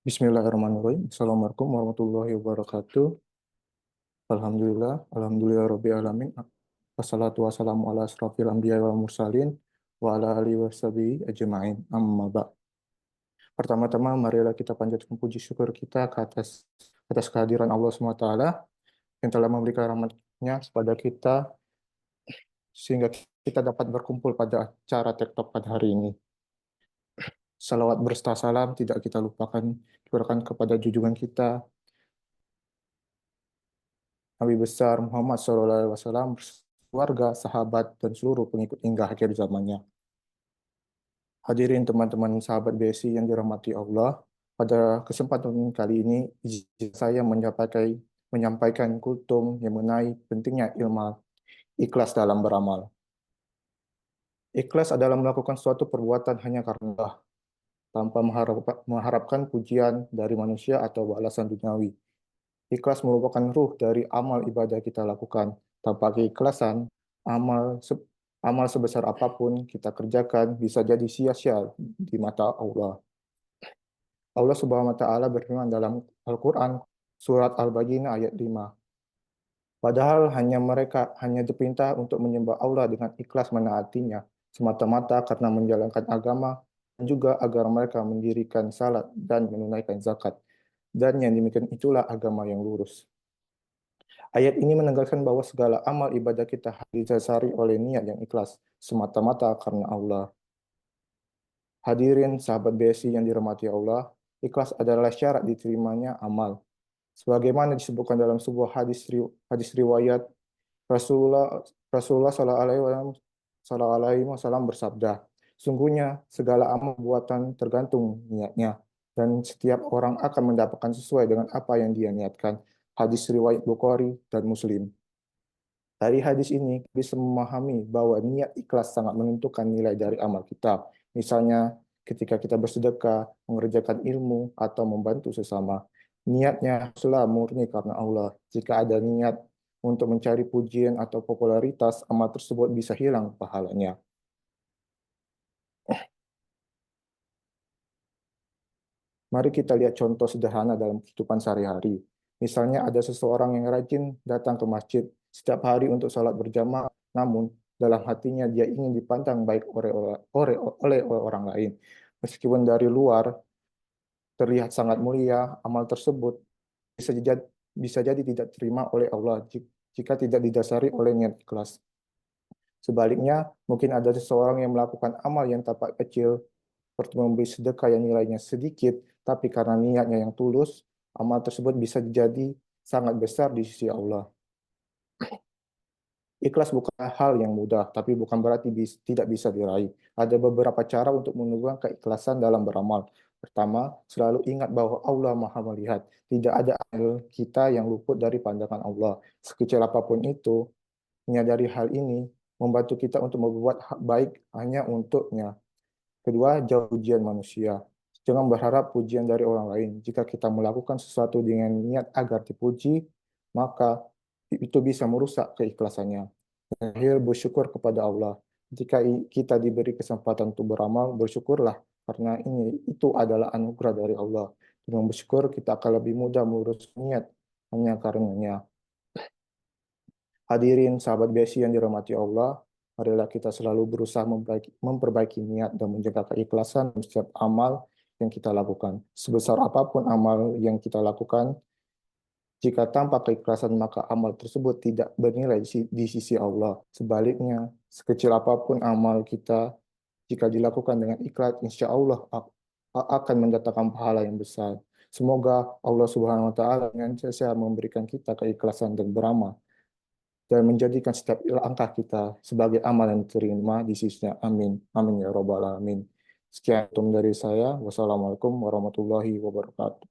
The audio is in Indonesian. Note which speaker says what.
Speaker 1: Bismillahirrahmanirrahim. Assalamualaikum warahmatullahi wabarakatuh. Alhamdulillah rabbil alamin. Wassalatu wassalamu ala asrofil anbiya wal mursalin wa ala alihi washabihi ajma'in. Amma ba'. Pertama-tama marilah kita panjatkan puji syukur kita ke atas kehadiran Allah SWT yang telah memberikan rahmat-Nya kepada kita sehingga kita dapat berkumpul pada acara TikTok pada hari ini. Salawat berserta salam tidak kita lupakan diberikan kepada junjungan kita Nabi besar Muhammad SAW, keluarga, sahabat, dan seluruh pengikut hingga akhir zamannya. Hadirin teman-teman sahabat BSI yang dirahmati Allah, pada kesempatan kali ini izin saya menyampaikan kultum yang mengenai pentingnya ilmu ikhlas dalam beramal. Ikhlas adalah melakukan suatu perbuatan hanya karena Allah, tanpa mengharapkan pujian dari manusia atau balasan duniawi. Ikhlas merupakan ruh dari amal ibadah kita lakukan. Tanpa keikhlasan, amal sebesar apapun kita kerjakan bisa jadi sia-sia di mata Allah. Allah Subhanahu wa taala berfirman dalam Al-Qur'an surat Al-Baqarah ayat 5. Padahal mereka hanya diperintah untuk menyembah Allah dengan ikhlas menaatinya semata-mata karena menjalankan agama dan juga agar mereka mendirikan salat dan menunaikan zakat. Dan yang demikian itulah agama yang lurus. Ayat ini menegaskan bahwa segala amal ibadah kita harus didasari oleh niat yang ikhlas, semata-mata karena Allah. Hadirin sahabat BSI yang dirahmati Allah, ikhlas adalah syarat diterimanya amal. Sebagaimana disebutkan dalam sebuah hadis riwayat, Rasulullah SAW bersabda, sungguhnya segala amal buatan tergantung niatnya, dan setiap orang akan mendapatkan sesuai dengan apa yang dia niatkan. Hadis riwayat Bukhari dan Muslim. Dari hadis ini bisa memahami bahwa niat ikhlas sangat menentukan nilai dari amal kita. Misalnya ketika kita bersedekah, mengerjakan ilmu, atau membantu sesama. Niatnya haruslah murni karena Allah. Jika ada niat untuk mencari pujian atau popularitas, amal tersebut bisa hilang pahalanya. Mari kita lihat contoh sederhana dalam kehidupan sehari-hari. Misalnya ada seseorang yang rajin datang ke masjid setiap hari untuk sholat berjamaah, namun dalam hatinya dia ingin dipandang baik oleh orang lain. Meskipun dari luar terlihat sangat mulia, amal tersebut bisa jadi tidak terima oleh Allah jika tidak didasari oleh niat ikhlas. Sebaliknya, mungkin ada seseorang yang melakukan amal yang tampak kecil, seperti memberi sedekah yang nilainya sedikit, tapi karena niatnya yang tulus, amal tersebut bisa jadi sangat besar di sisi Allah. Ikhlas bukan hal yang mudah, tapi bukan berarti tidak bisa diraih. Ada beberapa cara untuk menunjukkan keikhlasan dalam beramal. Pertama, selalu ingat bahwa Allah Maha melihat. Tidak ada amal kita yang luput dari pandangan Allah. Sekecil apapun itu, menyadari hal ini membantu kita untuk berbuat baik hanya untuknya. Kedua, jauh pujian manusia. Jangan berharap pujian dari orang lain. Jika kita melakukan sesuatu dengan niat agar dipuji, maka itu bisa merusak keikhlasannya. Terakhir, bersyukur kepada Allah. Jika kita diberi kesempatan untuk beramal, bersyukurlah, karena itu adalah anugerah dari Allah. Dengan bersyukur, kita akan lebih mudah mengurus niat hanya karenanya. Hadirin sahabat BSI yang dirahmati Allah, marilah kita selalu berusaha memperbaiki niat dan menjaga keikhlasan dalam setiap amal yang kita lakukan. Sebesar apapun amal yang kita lakukan, jika tanpa keikhlasan maka amal tersebut tidak bernilai di sisi Allah. Sebaliknya, sekecil apapun amal kita, jika dilakukan dengan ikhlas, insya Allah akan mendatangkan pahala yang besar. Semoga Allah Subhanahu wa taala dengan memberikan kita keikhlasan dan beramal dan menjadikan setiap langkah kita sebagai amal yang diterima di sisinya. Amin. Amin ya rabbal alamin. Sekian dari saya. Wassalamualaikum warahmatullahi wabarakatuh.